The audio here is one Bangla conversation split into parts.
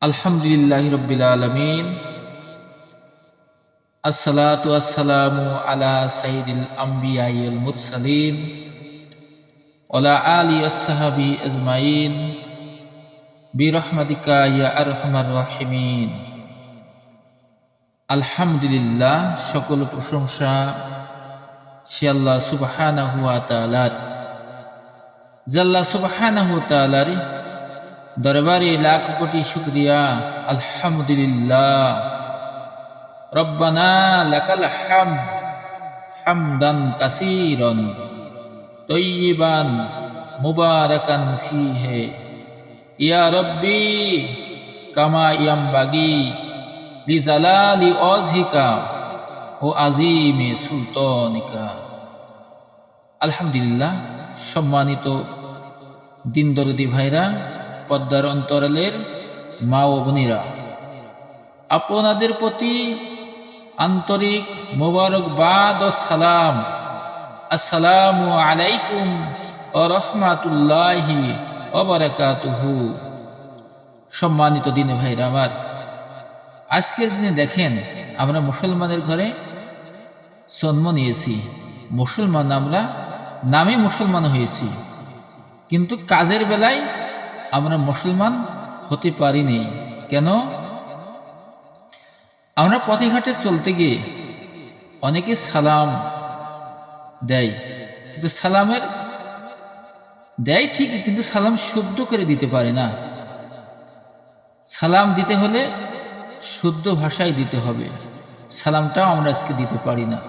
আলহামদুলিল্লাহি রাব্বিল আলামিন। আসসালাতু ওয়াসসালামু আলা সাইয়্যিদিল আমবিয়াই ওয়াল মুরসালিন ওয়া আলা আলিহি ওয়াস সাহবি আজমাইন বিরহমাতিকা ইয়া আরহামার রাহিমিন। আলহামদুলিল্লাহ, সকল প্রশংসা সে আল্লাহ সুবহানাহু ওয়া তাআলার। আল্লাহ সুবহানাহু ওয়া তাআলার দরবারে লাখ কোটি শুকরিয়া। আলহামদুলিল্লাহ, রব্বানা লাকাল হামদ হামদান কাসীরান তাইয়িবান মুবারাকান ফীহি ইয়া রব্বি কামা ইয়ামবাগি লিজালালি ওয়াজহিকা ও আজিমে সুলতানিকা। আলহামদুলিল্লাহ, সম্মানিত দিনদরদি ভাইরা, পদ্মার অন্তরালের মা ও বোনেরা, আপনাদের প্রতি আন্তরিক মোবারকবাদ ও সালাম। আসসালামু আলাইকুম ওয়া রাহমাতুল্লাহি ওয়া বারাকাতুহু। সম্মানিত দিনে ভাইরা আমার, আজকের দিনে দেখেন, আমরা মুসলমানের ঘরে জন্ম নিয়েছি, মুসলমান আমরা, নামে মুসলমান হয়েছি, কিন্তু কাজের বেলায় আমরা মুসলমান হতে পারিনি। কেন? আমরা পথে ঘাটে চলতে গিয়ে অনেকে সালাম দেয়, কিন্তু সালামের দেয় ঠিকই, কিন্তু সালাম শুদ্ধ করে দিতে পারে না। সালাম দিতে হলে শুদ্ধ ভাষায় দিতে হবে, সালামটাও আমরা আজকে দিতে পারি না।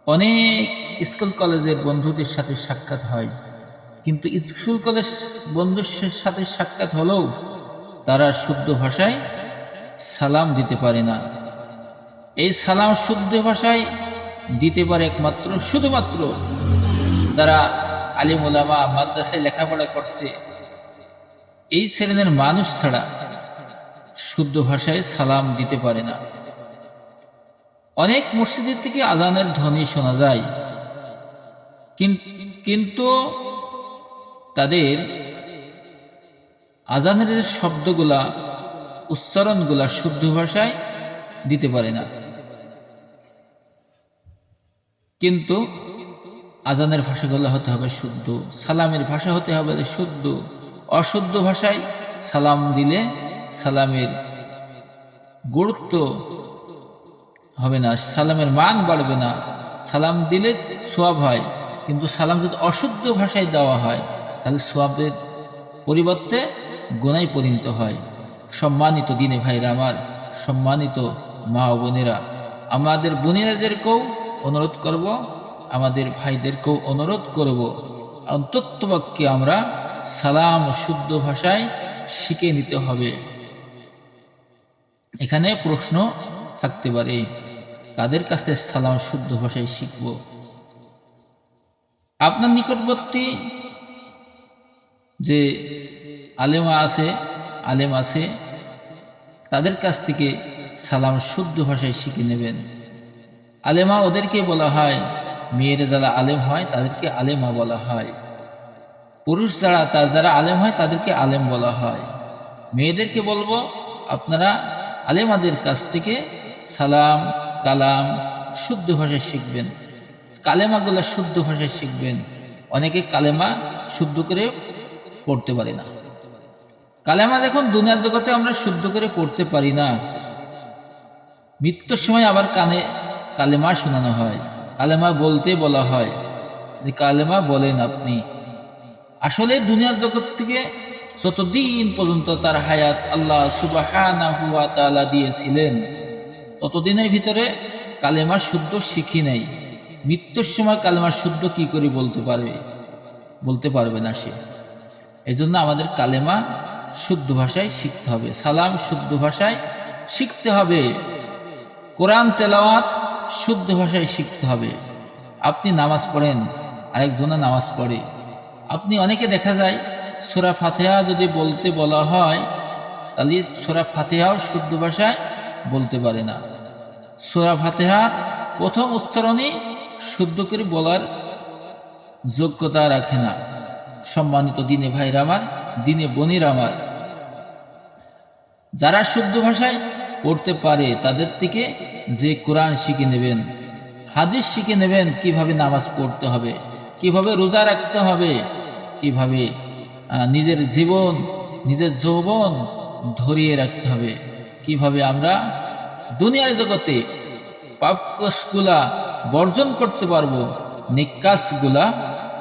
অনেক স্কুল কলেজের বন্ধুদের সাথে সাক্ষাৎ হয়, কিন্তু স্কুল কলেজ বন্ধুর সাথে সাক্ষাৎ হলেও তারা শুদ্ধ ভাষায় সালাম দিতে পারে না। এই সালাম শুদ্ধ ভাষায় দিতে পারে একমাত্র শুধুমাত্র যারা আলিম ওলামা, মাদ্রাসায় লেখাপড়া করছে, এই শ্রেণীর মানুষ ছাড়া শুদ্ধ ভাষায় সালাম দিতে পারে না। অনেক মসজিদের থেকে আজানের ধ্বনি শোনা যায়, কিন্তু তাদের আজানের যে শব্দগুলা, উচ্চারণগুলা শুদ্ধ ভাষায় দিতে পারে না। কিন্তু আজানের ভাষাগুলো হতে হবে শুদ্ধ, সালামের ভাষা হতে হবে শুদ্ধ। অশুদ্ধ ভাষায় সালাম দিলে সালামের গুরুত্ব হবে না, সালামের মান বাড়বে না। সালাম দিলে সোয়াব হয়, কিন্তু সালাম যদি অশুদ্ধ ভাষায় দেওয়া হয় তাহলে সোয়াবের পরিবর্তে গুনায় পরিণত হয়। সম্মানিত দিনে ভাইরা আমার, সম্মানিত মা ও বোনেরা, আমাদের বোনেরাদেরকেও অনুরোধ করব, আমাদের ভাইদেরকেও অনুরোধ করব, অন্ততপক্ষে আমরা সালাম শুদ্ধ ভাষায় শিখে নিতে হবে। এখানে প্রশ্ন থাকতে পারে, কাদের কাছ থেকে সালাম শুদ্ধ ভাষায় শিখব? আপনার নিকটবর্তী যে আলেম আছে তাদের কাছ থেকে সালাম শুদ্ধ ভাষায় শিখে নেবেন। আলেমা ওদেরকে বলা হয়, মেয়েরা যারা আলেম হয় তাদেরকে আলেমা বলা হয়, পুরুষ যারা আলেম হয় তাদেরকে আলেম বলা হয়। মেয়েদেরকে বলবো, আপনারা আলেমাদের কাছ থেকে সালাম কালাম শুদ্ধ ভাষায় শিখবেন, কালেমাগুলা শুদ্ধ ভাষায় শিখবেন। অনেকে কালেমা শুদ্ধ করে পড়তে পারে না। কালেমা দেখুন, দুনিয়ার জগতে আমরা শুদ্ধ করে পড়তে পারি না, মৃত্যুর সময় আবার কানে কালেমা শোনানো হয়, কালেমা বলতে বলা হয় যে কালেমা বলেন আপনি। আসলে দুনিয়ার জগৎ থেকে যতদিন পর্যন্ত তার হায়াত আল্লাহ সুবহানাহু ওয়া তাআলা দিয়েছিলেন, ততদিনের ভিতরে কালেমা শুদ্ধ শিখি নাই। মৃত্যুর সময় কালেমা শুদ্ধ কি করে বলতে পারবে না সে। এই জন্য আমাদের কালেমা শুদ্ধ ভাষায় শিখতে হবে, সালাম শুদ্ধ ভাষায় শিখতে হবে, কোরআন তেলাওয়াত শুদ্ধ ভাষায় শিখতে হবে। আপনি নামাজ পড়েন, আরেকজনে নামাজ পড়ে, আপনি অনেকে দেখা যায় সূরা ফাতিহা যদি বলতে বলা হয় তাহলে সূরা ফাতিহাও শুদ্ধ ভাষায় বলতে পারে না। সূরা ফাতিহার প্রথম উচ্চারণই শুদ্ধ করে বলার যোগ্যতা রাখে না। সম্মানিত দিনে ভাইরা আমার, দিনে বোনেরা আমার, যারা শুদ্ধ ভাষায় পড়তে পারে তাদের থেকে যে কোরআন শিখে নেবেন, হাদিস শিখে নেবেন, কিভাবে নামাজ পড়তে হবে, কিভাবে রোজা রাখতে হবে, কিভাবে নিজের জীবন, নিজের যৌবন ধরিয়ে রাখতে হবে, কিভাবে আমরা দুনিয়ার জগতে পাপকাজগুলা বর্জন করতে পারবো, নিকাজগুলা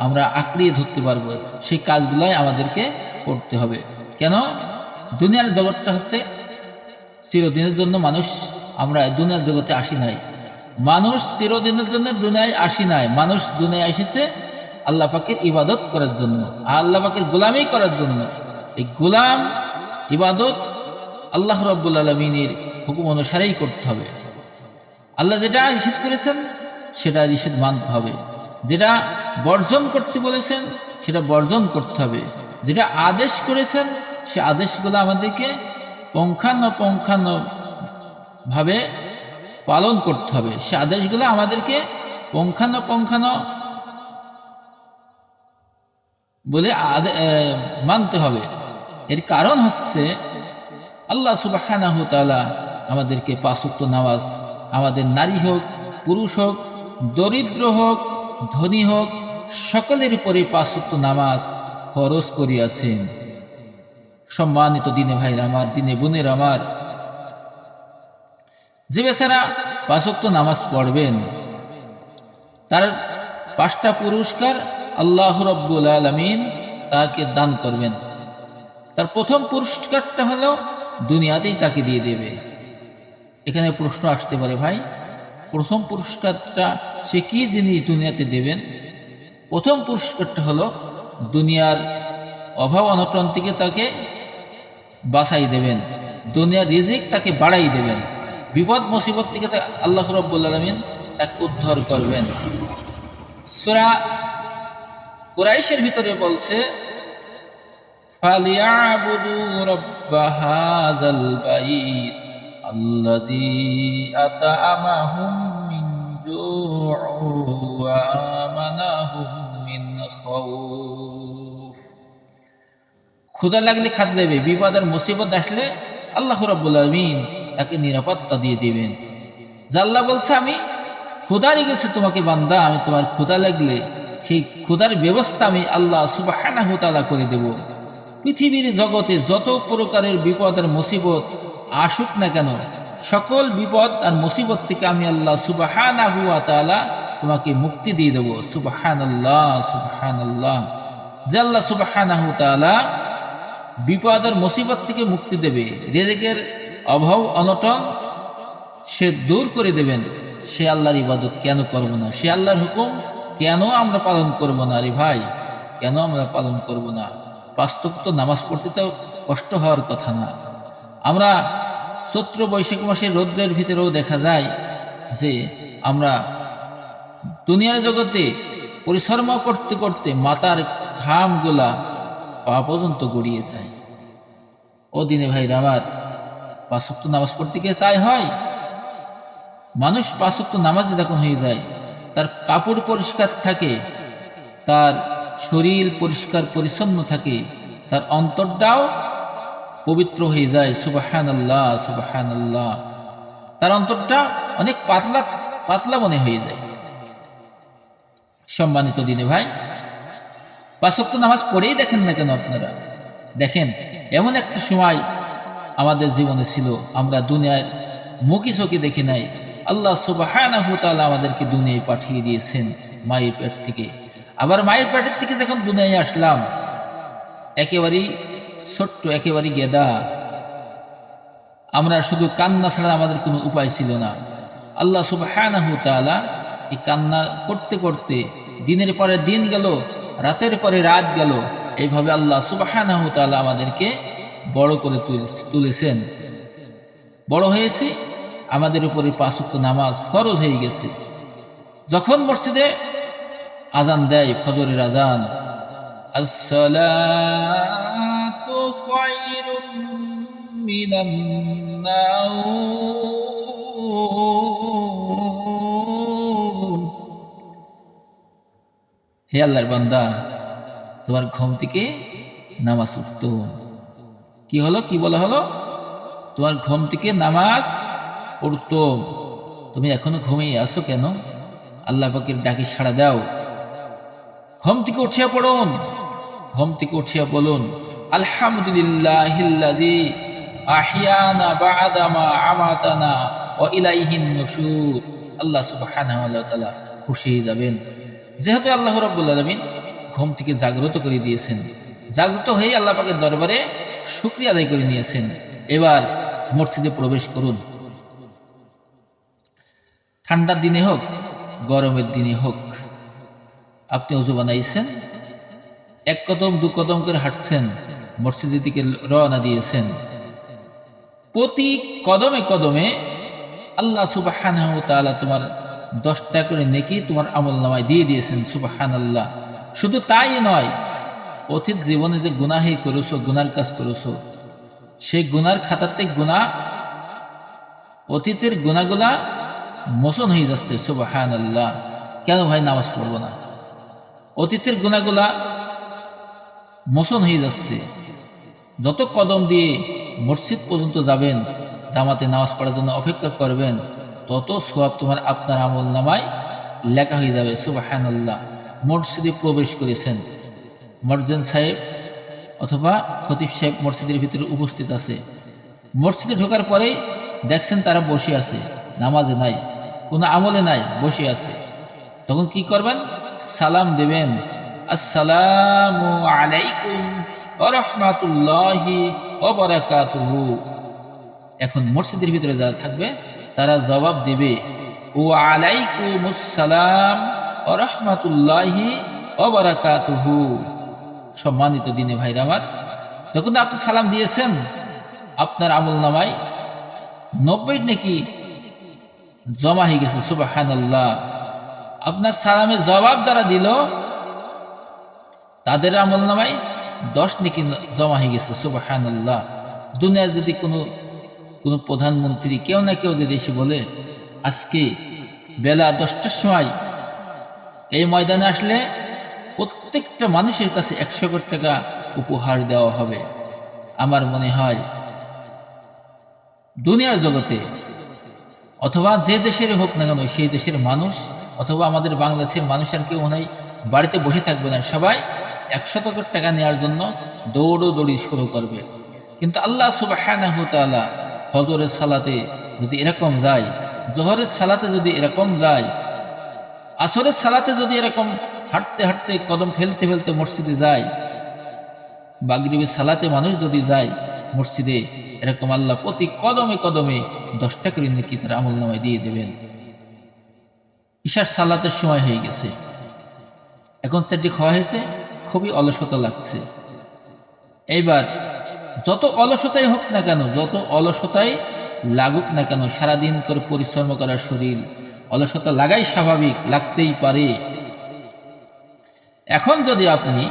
আমরা আঁকড়িয়ে ধরতে পারবো, সেই কাজগুলাই আমাদেরকে করতে হবে। কেন? দুনিয়ার জগৎটা হচ্ছে চিরদিনের জন্য। মানুষ, আমরা দুনিয়ার জগতে আসি নাই, মানুষ চিরদিনের জন্য দুনিয়ায় আসি নাই। মানুষ দুনিয়ায় এসেছে আল্লাহ পাকের ইবাদত করার জন্য, আল্লাহ পাকের গোলামি করার জন্য। এই গোলাম ইবাদত আল্লাহ রাব্বুল আলামিনের হুকুম অনুসারেই করতে হবে। আল্লাহ যেটা নিষেধ করেছেন সেটা নিষেধ মানতে হবে, যেটা বর্জন করতে বলেছেন সেটা বর্জন করতে হবে, যেটা আদেশ করেছেন সে আদেশগুলো আমাদেরকে পুঙ্খানুপুঙ্খানুভাবে পালন করতে হবে। সে আদেশগুলো আমাদেরকে পুঙ্খানুপুঙ্খানু বলে মানতে হবে। এর কারণ হচ্ছে আল্লাহ সুবহানাহু ওয়া তাআলা আমাদেরকে 5 ওয়াক্ত নামাজ, আমাদের নারী হোক, পুরুষ হোক, দরিদ্র হোক, ধনী হোক, সকলের উপরে 5 ওয়াক্ত নামাজ ফরজ করিয়াছেন। সম্মানিত দিনে ভাইরা আমার, দিনে বোনের আমার, যে বেচারা 5 ওয়াক্ত নামাজ পড়বেন তার 5টা পুরস্কার আল্লাহ রাব্বুল আলামিন তাকে দান করবেন। তার প্রথম পুরস্কারটা হলো দুনিয়াতেই তাকে দিয়ে দেবে। এখানে প্রশ্ন আসতে পারে, ভাই প্রথম পুরস্কারটা সে কি জিনিস দুনিয়াতে দেবেন? প্রথম পুরস্কারটা হলো দুনিয়ার অভাব অনটন থেকে তাকে বাঁচাই দেবেন, দুনিয়ার রিজিক তাকে বাড়াই দেবেন, বিপদ মুসিবত থেকে আল্লাহ রাব্বুল আলামিন তাকে উদ্ধার করবেন। সূরা কুরাইশের ভিতরে বলছে, ফালিয়াবুদু রাব্ব হাযাল বাইত আল্লাযী আত'আমাহুম মিন জু'in ওয়া আমানাহুম মিন খাউফ। ক্ষুধা লাগলে খাদ্য দেবে, বিপদ আর মুসিবত আসলে আল্লাহ রাব্বুল আলামিন তাকে নিরাপত্তা দিয়ে দিবেন। আল্লাহ বলছে, আমি ক্ষুধা লেগেছে তোমাকে বান্দা, আমি তোমার ক্ষুধা লাগলে সেই ক্ষুধার ব্যবস্থা আমি আল্লাহ সুবহানাহু ওয়া তাআলা করে দেব। পৃথিবীর জগতে যত প্রকারের বিপদ আর মুসিবত আসুক না কেন, সকল বিপদ আর মুসিবত থেকে আমি আল্লাহ সুবহানাহু ওয়া তাআলা তোমাকে মুক্তি দিয়ে দেব। সুবহানাল্লাহ, সুবহানাল্লাহ। যে আল্লাহ সুবহানাহু ওয়া তাআলা বিপদ আর মুসিবত থেকে মুক্তি দেবে, রিজিকের অভাব অনটন সে দূর করে দেবেন, সে আল্লাহর ইবাদত কেন করব না? সে আল্লাহর হুকুম কেন আমরা পালন করব না? রে ভাই, কেন আমরা পালন করব না? 5 ওয়াক্ত নামাজ পড়তে তো কষ্ট হওয়ার কথা না। আমরা চৈত্র বৈশাখ মাসের রৌদ্রের ভিতরেও দেখা যায় যে আমরা দুনিয়ার জগতে পরিশ্রম করতে করতে মাথার ঘামগুলা পা পর্যন্ত গড়িয়ে যায়। ও দিনে ভাইরা আমার, 5 ওয়াক্ত নামাজ পড়তে গিয়ে তাই হয়। মানুষ 5 ওয়াক্ত নামাজে যখন হয়ে যায়, তার কাপড় পরিষ্কার থাকে, তার শরীর পরিষ্কার পরিচ্ছন্ন থাকে, তার অন্তরটাও পবিত্র হয়ে যায়। সুবহানাল্লাহ, সুবহানাল্লাহ। তার অন্তরটা অনেক পাতলা পাতলা মনে হয়ে যায়। সম্মানিত দিনে ভাই, 5 ওয়াক্ত নামাজ পড়েই দেখেন না কেন আপনারা? দেখেন, এমন একটা সময় আমাদের জীবনে ছিল, আমরা দুনিয়ার মুখী চোখে দেখি নাই। আল্লাহ সুবহানাহু ওয়া তাআলা আমাদেরকে দুনিয়ায় পাঠিয়ে দিয়েছেন মায়ের পেট থেকে। আবার মায়ের পেটের থেকে যখন দুনিয়ায় আসলাম, একেবারেই ছোট্ট, একেবারেই গেদা, আমরা শুধু কান্না ছাড়া আমাদের কোনো উপায় ছিল না। আল্লাহ সুবহানাহু ওয়া তাআলা এই কান্না করতে করতে দিনের পরে দিন গেল, রাতের পরে রাত গেল, এইভাবে আল্লাহ সুবহানাহু ওয়া তাআলা আমাদেরকে বড় করে তুলেছেন। বড় হয়েছে, আমাদের উপরে 5 ওয়াক্ত নামাজ ফরজ হয়ে গেছে। যখন মসজিদে আজান দেয়, ফজরের আজান, আসসালাতু খায়রুম মিনান নাওম। হে আল্লাহর বান্দা, তোমার ঘুম থেকে নামাজ উঠতো। কি হলো? কি বলা হলো? তোমার ঘুম থেকে নামাজ পড়তো, তুমি এখনো ঘুমিয়ে আসো কেন? আল্লাহ পাকের ডাকে সাড়া দাও, ঘুম থেকে উঠিয়া পড়ুন, ঘুম থেকে উঠিয়া বলুন আলহামদুলিল্লাহিল্লাযী আহিয়ানা বা'দা মা আমাতানা ওয়া ইলাইহিন নুশুর। আল্লাহ সুবহানাহু ওয়া তাআলা খুশি হয়ে যাবেন, যেহেতু আল্লাহ রাব্বুল আলামিন ঘুম থেকে জাগ্রত করে দিয়েছেন। জাগ্রত হয়ে আল্লাহ পাকের দরবারে শুকরিয়া আদায় করে নিয়েছেন। এবার মসজিদে প্রবেশ করুন। ঠান্ডার দিনে হোক, গরমের দিনে হোক, আপনি ওযু বানাইছেন, এক কদম দু কদম করে হাঁটছেন, মসজিদের দিকে রওনা দিয়েছেন। প্রতি কদমে কদমে আল্লাহ সুবহানাহু ওয়া তাআলা তোমার 10টা করে নেকি তোমার আমলনামায় দিয়ে দিয়েছেন। সুবহানাল্লাহ। শুধু তাই নয়, অতীত জীবনে যে গুনাহি করেছো, গুনার কাজ করেছো, সেই গুনার খাতাতে অতীতের গুনাহগুলা মোচন হয়ে যাচ্ছে। সুবহানাল্লাহ। কেন ভাই নামাজ পড়বো না? অতীতের গুনাহগুলা মোচন হয়ে যাচ্ছে। যত কদম দিয়ে মসজিদ পর্যন্ত যাবেন, জামাতে নামাজ পড়ার জন্য অপেক্ষা করবেন, তত সওয়াব তোমার আপনার আমলনামায় লেখা হয়ে যাবে। সুবহানাল্লাহ। মসজিদে প্রবেশ করেছেন, মুয়াজ্জিন সাহেব অথবা খতিব সাহেব মসজিদের ভিতরে উপস্থিত আছে। মসজিদে ঢোকার পরেই দেখছেন তারা বসে আছে, নামাজে নাই, কোনো আমলে নাই, বসে আছে। তখন কি করবেন? সালাম দেবেন, আসসালামু আলাইকুম ওয়া রাহমাতুল্লাহি ওয়া বারাকাতুহু। এখন মসজিদের ভিতরে যারা থাকবে তারা জবাব দেবে ওয়া আলাইকুমুস সালাম ওয়া রাহমাতুল্লাহি ওয়া বারাকাতুহু। সম্মানিত দিনে ভাইরা আমার, যখন আপনি সালাম দিয়েছেন, আপনার আমলনামায় 90 নেকি জমা হয়ে গেছে। সুবহানাল্লাহ। আপনার সালামের জবাব যারা দিল, তাদের আমলনামায় 10 নেকি জমা হয়ে গেছে। সুবহানাল্লাহ। দুনিয়ার যদি কোনো প্রধানমন্ত্রী কেউ না কেউ যদি এসে বলে আজকে বেলা 10টার সময় এই ময়দানে আসলে প্রত্যেকটা মানুষের কাছে 100 কোটি টাকা উপহার দেওয়া হবে, আমার মনে হয় দুনিয়ার জগতে অথবা যে দেশের হোক না কেন, সেই দেশের মানুষ অথবা আমাদের বাংলাদেশের মানুষ আর কেউ মনে হয় বাড়িতে বসে থাকবে না, সবাই 100 কোটি টাকা নেওয়ার জন্য দৌড়ি শুরু করবে। কিন্তু আল্লাহ সুবহানাহু ওয়া তাআলা ফজরের সালাতে যদি এরকম যায়, জোহরের সালাতে যদি এরকম যায়, আসরের সালাতে যদি এরকম হাঁটতে হাঁটতে কদম ফেলতে ফেলতে মসজিদে যায়, মাগরিবের সালাতে মানুষ যদি যায় মসজিদে, এরকম আল্লাহ প্রতি কদমে কদমে 10টা করে নেকি তার আমলনামায় দিয়ে দেবেন। ঈশার সালাতের সময় হয়ে গেছে, এখন চারটি খাওয়া হয়েছে, খুবই অলসতা লাগছে। এইবার যত অলসতাই হোক না কেন, যত অলসতাই লাগুক না কেন, সারাদিন করে পরিশ্রম করার শরীর, অলসতা লাগাই স্বাভাবিক, লাগতেই পারে। এখন যদি আপনি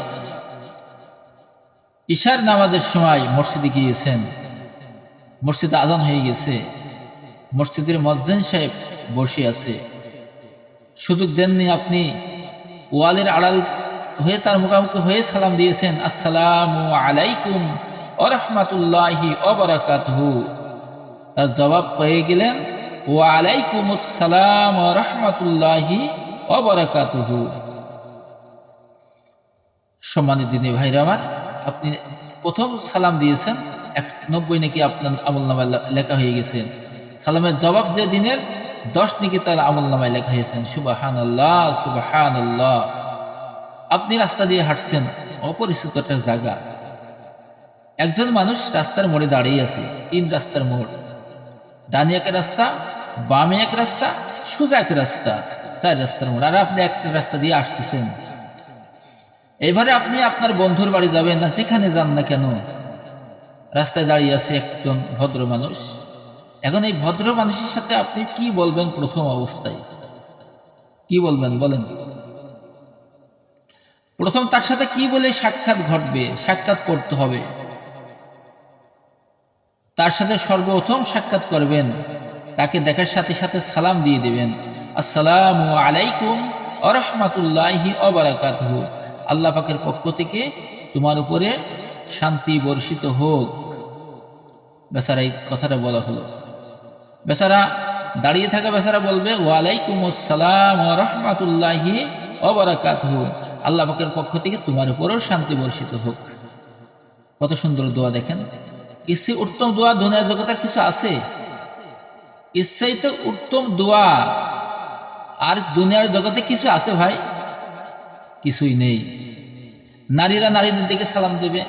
ঈশার নামাজের সময় মসজিদে গিয়েছেন, মসজিদে আজান হয়ে গেছে, মসজিদের মুয়াজ্জিন সাহেব বসে আছে, সুযোগ দেননি আপনি ওয়ালের আড়াল হয়ে তার মুখোমুখি হয়ে সালাম দিয়েছেন, আসসালামু আলাইকুম ওয়া রাহমাতুল্লাহি ওয়া বারাকাতুহু। তার জবাব পেয়ে গেলেন ওয়া আলাইকুমুস সালাম ওয়া রাহমাতুল্লাহি ওয়া বারাকাতুহু। সম্মানিত দিনী ভাইরা আমার, আপনি প্রথম সালাম দিয়েছেন, 90 নাকি আপনার আমলনামায় লেখা হয়ে গেছে। সালামের জবাব যে দিনের 10 নাকি তার আমলনামায় লেখা হয়েছেন। সুবহানাল্লাহ, সুবহানাল্লাহ। আপনি রাস্তা দিয়ে হাঁটছেন, অপরিচিত একটা জায়গা, একজন মানুষ রাস্তার মোড়ে দাঁড়িয়ে আছে। 3 রাস্তার মোড়, ডানে এক রাস্তা, বামে এক রাস্তা, সোজা এক রাস্তা, 4 রাস্তার মোড়। আর আপনি একটা রাস্তা দিয়ে আসতেছেন। এবারে আপনি আপনার বন্ধুর বাড়ি যাবেন না, যেখানে যান না কেন, রাস্তায় দাঁড়িয়ে আছে একজন ভদ্র মানুষ। এখন এই ভদ্র মানুষের সাথে আপনি কি বলবেন? প্রথম অবস্থায় কি বলবেন বলেন? প্রথম তার সাথে কি বলে সাক্ষাৎ ঘটবে? সাক্ষাৎ করতে হবে, তার সাথে সর্বপ্রথম সাক্ষাৎ করবেন, তাকে দেখার সাথে সাথে সালাম দিয়ে দেবেন, আসসালামু আলাইকুম ওয়া রাহমাতুল্লাহি ওয়া বারাকাতুহু। আল্লাহ পাকের পক্ষ থেকে তোমার উপরে শান্তি বর্ষিত হোক। বেচারা এই কথাটা বলা হলো। বেচারা দাঁড়িয়ে থাকা বেচারা বলবে ওয়ালাইকুম আসসালাম ওয়া রাহমাতুল্লাহি ওয়া বারাকাতুহু, আল্লাহ পাকের পক্ষ থেকে তোমার উপরও শান্তি বর্ষিত হোক। কত সুন্দর দোয়া দেখেন। ইচ্ছে উত্তম দোয়া দুনিয়ার জগতের কিছু আছে? ইচ্ছেই তো উত্তম দোয়া আর দুনিয়ার জগতে কিছু আছে ভাই? কিছুই নেই। নারীরা নারীদের দিকে সালাম দেবে,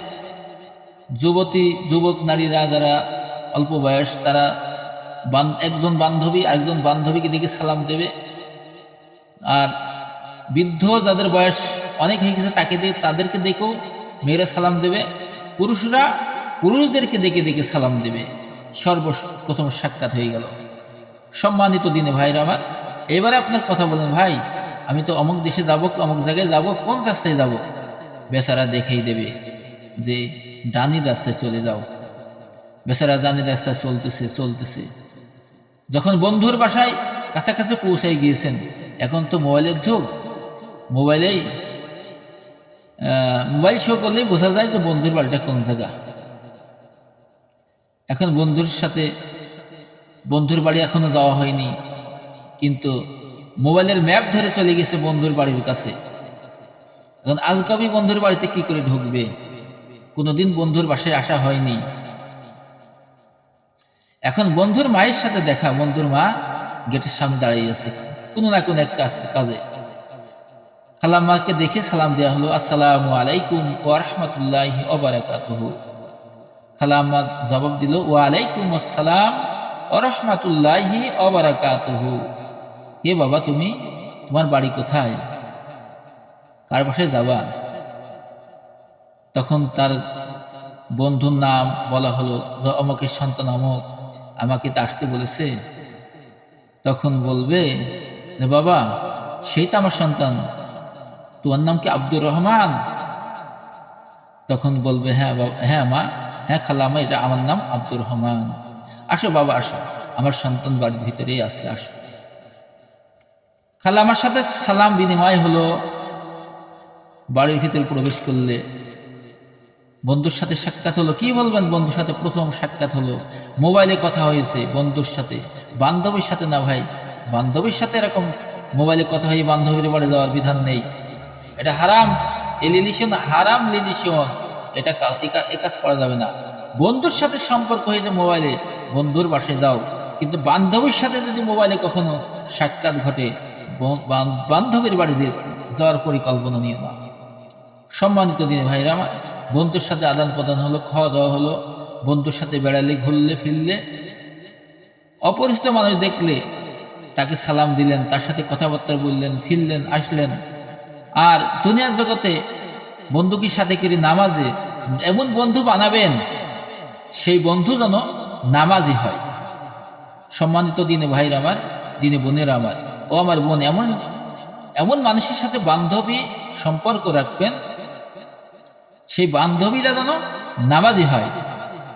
যুবক নারীরা যারা অল্প বয়স তারা একজন বান্ধবী আরেকজন বান্ধবীকে দেখে সালাম দেবে, আর বৃদ্ধ যাদের বয়স অনেক হয়ে গেছে তাদেরকে দেখেও মেয়েরা সালাম দেবে, পুরুষরা পুরুষদেরকে দেখে সালাম দেবে। সর্বপ্রথম সাক্ষাৎ হয়ে গেল। সম্মানিত দিনে ভাইরা আমার, এবারে আপনার কথা বলেন, ভাই আমি তো অমুক দেশে যাব, অমুক জায়গায় যাব, কোন রাস্তায় যাব? বেচারা দেখেই দেবে যে ডানি রাস্তায় চলে যাও। বেচারা ডানি রাস্তায় চলতেছে যখন বন্ধুর বাসায় কাছাকাছি পৌঁছাই গিয়েছেন, এখন তো মোবাইলের যুগ, মোবাইল শো করলেই বোঝা যায় যে বন্ধুর বাড়িটা কোন জায়গা। এখন বন্ধুর বাড়ি এখনো যাওয়া হয়নি, কিন্তু মোবাইলের ম্যাপ ধরে চলে গেছে বন্ধুর বাড়ির কাছে। এখন আজকাবি বন্ধুর বাড়িতে কি করে ঢুকবে? কোনোদিন বন্ধুর বাসায় আসা হয়নি। এখন বন্ধুর মায়ের সাথে দেখা, বন্ধুর মা গেটের সামনে দাঁড়িয়ে আছে কোনো না কোনো এক কাজে। খালাম্মাকে দেখে সালাম দেওয়া হলো, আসসালামু আলাইকুম ওয়া রাহমাতুল্লাহি ওয়া বারাকাতুহু। খালাম্মা জবাব দিল ওয়ালাইকুম আসসালাম ওয়া রাহমাতুল্লাহি ওয়া বারাকাতুহু। কে বাবা তুমি? তোমার বাড়ি কোথায়? কার বাসায় যাবা? তখন তার বন্ধুর নাম বলা হলো, অমকের সন্তান অমক, আমাকে তো আসতে বলেছে। তখন বলবে বাবা সেই তো আমার সন্তান, তোমার নাম কি আব্দুর রহমান? তখন বলবে হ্যাঁ মা, হ্যাঁ খালাম্মা, এটা আমার নাম আব্দুর রহমান। আসো বাবা আসো, আমার সন্তান বাড়ির ভিতরেই আছে, আসো। খালাম্মার সাথে সালাম বিনিময় হলো। বাড়ির ভিতরে প্রবেশ করলে বন্ধুর সাথে সাক্ষাৎ হলো। কি বলবেন? বন্ধুর সাথে প্রথম সাক্ষাৎ হলো, মোবাইলে কথা হয়েছে বন্ধুর সাথে, বান্ধবীর সাথে না ভাই। বান্ধবীর সাথে এরকম মোবাইলে কথা হয়ে বান্ধবীর বাড়ি যাওয়ার বিধান নেই, এটা হারাম। হারাম লিলিশন, এটা এ কাজ করা যাবে না। বন্ধুর সাথে সম্পর্ক হয়েছে মোবাইলে, বন্ধুর বাসায় যাও, কিন্তু বান্ধবীর সাথে যদি মোবাইলে কখনো সাক্ষাৎ ঘটে, বান্ধবীর বাড়ি যাওয়ার পরিকল্পনা নিয়ে না। সম্মানিত দিনে ভাইরা আমার, বন্ধুর সাথে আদান প্রদান হলো, খাওয়া দাওয়া হলো, বন্ধুর সাথে বেড়ালে ঘুরলে ফিরলে, অপরিচিত মানুষ দেখলে তাকে সালাম দিলেন, তার সাথে কথাবার্তা বললেন, ফিরলেন, আসলেন। আর দুনিয়ার জগতে বন্ধুকে সাথে করে নামাজে এমন বন্ধু বানাবেন, সেই বন্ধু যেন নামাজি হয়। সম্মানিত দিনে ভাইরা আমার, দিনে বোনেরা আমার, ও আমার বোন, এমন মানুষের সাথে বান্ধবী সম্পর্ক রাখবেন, সেই বান্ধবীরা যেন নামাজি হয়।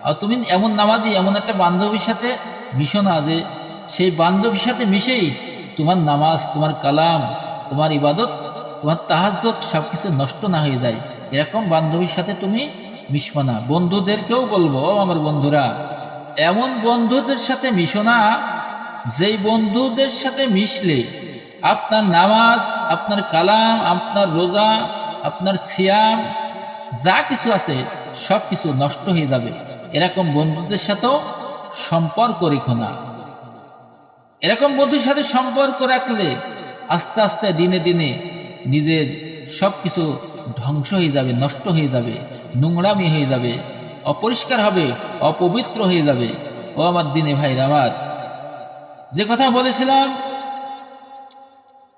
আর তুমি এমন নামাজি, এমন একটা বান্ধবীর সাথে মিশো না যে সেই বান্ধবীর সাথে মিশেই তোমার নামাজ, তোমার কালাম, তোমার ইবাদত, তোমার তাহাজ্জুদ সবকিছু নষ্ট না হয়ে যায়। এরকম বান্ধবীর সাথে তুমি মিশবো না। বন্ধুদেরকেও বলবো, আমার বন্ধুরা, এমন বন্ধুদের সাথে মিশো না যেই বন্ধুদের সাথে মিশলে আপনার নামাজ, আপনার কালাম, আপনার রোজা, আপনার সিয়াম, যা কিছু আছে সব কিছু নষ্ট হয়ে যাবে। এরকম বন্ধুদের সাথেও সম্পর্ক রেখো না। এরকম বন্ধুর সাথে সম্পর্ক রাখলে আস্তে আস্তে দিনে দিনে নিজের সব কিছু ধ্বংস হয়ে যাবে, নষ্ট হয়ে যাবে, নোংরামি হয়ে যাবে, অপরিষ্কার হবে, অপবিত্র হয়ে যাবে। ও আমার দিনে ভাইরা আমার, যে কথা বলেছিলাম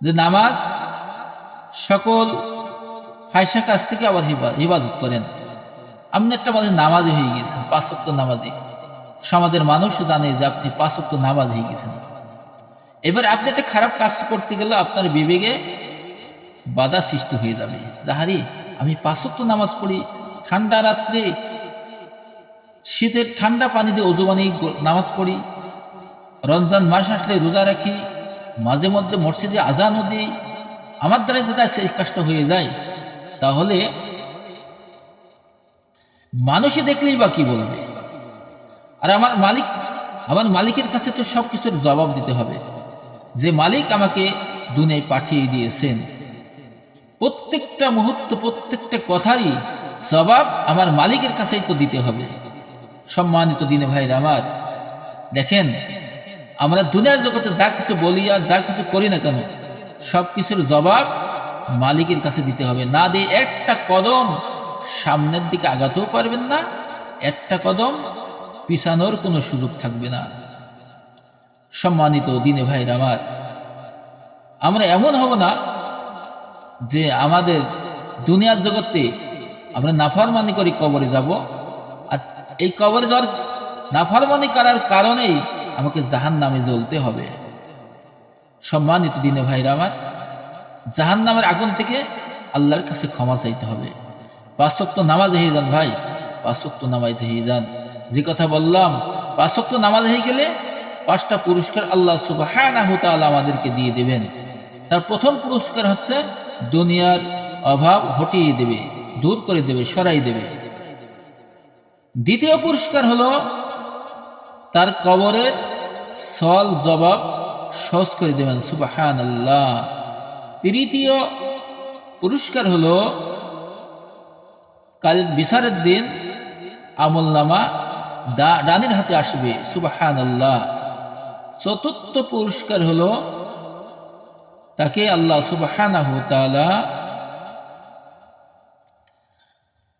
যে নামাজ সকল ফায়সা কাজ থেকে আবার হিফাজত করেন। আপনি একটা মানুষ নামাজি হয়ে গিয়েছেন, 5 ওয়াক্ত নামাজি, সমাজের মানুষ জানে যে আপনি 5 ওয়াক্ত নামাজ হয়ে গেছেন। এবার আপনি একটা খারাপ কাজ করতে গেলে আপনার বিবেকে বাধা সৃষ্টি হয়ে যাবে। যাহারি আমি 5 ওয়াক্ত নামাজ পড়ি, ঠান্ডা রাত্রে শীতের ঠান্ডা পানি দিয়ে ওযু বানিয়ে নামাজ পড়ি, রমজান মাস আসলে রোজা রাখি, মাঝে মধ্যে মসজিদে আজানও দিই, আমার দ্বারা যদি সেই কাজটা হয়ে যায়, তাহলে মানুষে দেখলেই বা কি বলবে? আর আমার মালিকের কাছে তো সব কিছুর জবাব দিতে হবে। যে মালিক আমাকে দুনিয়ায় পাঠিয়ে দিয়েছেন, প্রত্যেকটা মুহূর্ত প্রত্যেকটা কথারই জবাব আমার মালিকের কাছেই তো দিতে হবে। সম্মানিত দিনে ভাইরা আমার, দেখেন আমরা দুনিয়ার জগতে যা কিছু বলি আর যা কিছু করি না কেন, সব কিছুর জবাব মালিকের কাছে দিতে হবে। না দিয়ে একটা কদম সামনের দিকে আগাতেও পারবেন না, একটা কদম পিছানোর কোনো সুযোগ থাকবে না। সম্মানিত দিনে ভাইরা আমার, আমরা এমন হব না যে আমাদের দুনিয়ার জগতে আমরা নাফরমানি করি কবরে যাব, আর এই কবরে যাওয়ার নাফরমানি করার কারণেই আমাকে জাহান্নামে জ্বলতে হবে। সম্মানিত দিনে ভাইরা আমার, জাহান্নামের আগুন থেকে আল্লাহর কাছে ক্ষমা চাইতে হবে। 5 ওয়াক্ত নামাজ হয়ে যান ভাই, 5 ওয়াক্ত নামাজ হয়ে যান। যে কথা বললাম, 5 ওয়াক্ত নামাজ হয়ে গেলে 5টা পুরস্কার আল্লাহ সুবহানাহু ওয়া তাআলা আমাদেরকে দিয়ে দেবেন। তার প্রথম পুরস্কার হচ্ছে দুনিয়ার অভাব হটিয়ে দেবে, দূর করে দেবে, সরাই দেবে। দ্বিতীয় পুরস্কার হলো তার কবরের সওয়াল জবাব সহজ করে দেবেন, সুবহানাল্লাহ। তৃতীয় পুরস্কার হলো কাল বিচারের দিন আমলনামা ডানের হাতে আসবে, সুবহানাল্লাহ। চতুর্থ পুরস্কার হলো তাকে আল্লাহ সুবহানাহু ওয়া তাআলা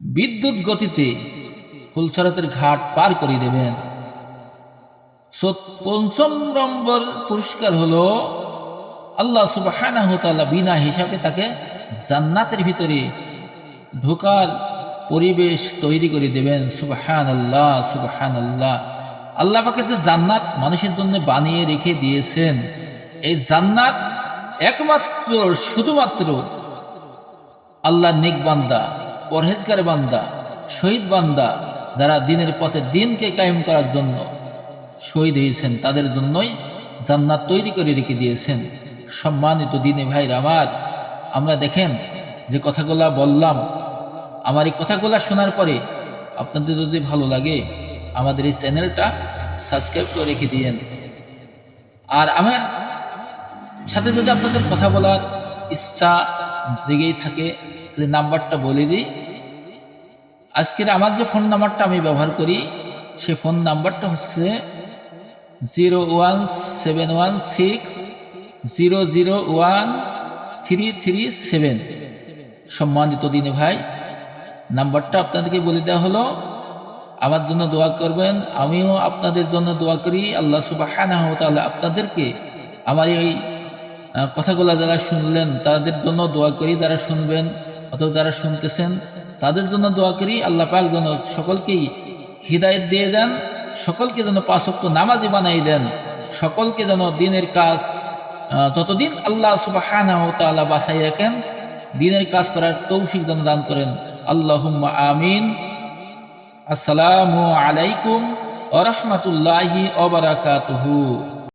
বিদ্যুৎ গতিতে ফুলসরাতের ঘাট পার করে দেবেন। পঞ্চম নম্বর পুরস্কার হলো আল্লাহ সুবহানাহু ওয়া তাআলা বিনা হিসাবে তাকে জান্নাতের ভিতরে ঢোকার পরিবেশ তৈরি করে দেবেন, সুবহানাল্লাহ সুবহানাল্লাহ। আল্লাহ পাকের যে জান্নাত মানুষের জন্য বানিয়ে রেখে দিয়েছেন, এই জান্নাত একমাত্র শুধুমাত্র আল্লাহর নেক বান্দা, পরহেজগার বান্দা, শহীদ বান্দা, যারা দিনের পথে দিনকে কায়েম করার জন্য শহীদ হয়েছেন, তাদের জন্যই জান্নাত তৈরি করে রেখে দিয়েছেন। সম্মানিত দিনে ভাইরা আমার, আমরা দেখেন যে কথাগুলা বললাম, আমার এই কথাগুলা শোনার পরে আপনাদের যদি ভালো লাগে আমাদের এই চ্যানেলটা সাবস্ক্রাইব করে রেখে দিয়েন। আর আমার সাথে যদি আপনাদের কথা বলার ইচ্ছা জেগেই থাকে তাহলে নাম্বারটা বলে দিই। আজকের আমার যে ফোন নাম্বারটা আমি ব্যবহার করি, সে ফোন নাম্বারটা হচ্ছে 01716001337। সম্মানিত দিনে ভাই, নাম্বারটা আপনাদেরকে বলে দেওয়া হলো। আমার জন্য দোয়া করবেন, আমিও আপনাদের জন্য দোয়া করি। আল্লাহ সুবহানাহু ওয়া তাআলা আপনাদেরকে আমার এই কথাগুলো যারা শুনলেন তাদের জন্য দোয়া করি, যারা শুনবেন অথবা যারা শুনতেছেন তাদের জন্য দোয়া করি। আল্লাহ পাক যেন সকলকেই হিদায়াত দিয়ে দেন, সকলকে যেন 5 ওয়াক্ত নামাজি বানাই দেন, সকলকে যেন দিনের কাজ যতদিন আল্লাহ সুবহানাহু ওয়া তাআলা বাঁচাই রাখেন, দিনের কাজ করার তৌফিক যেন দান করেন। আল্লাহুম্মা আমিন। আসসালামু আলাইকুম ওয়া রাহমাতুল্লাহি ওয়া বারাকাতুহু।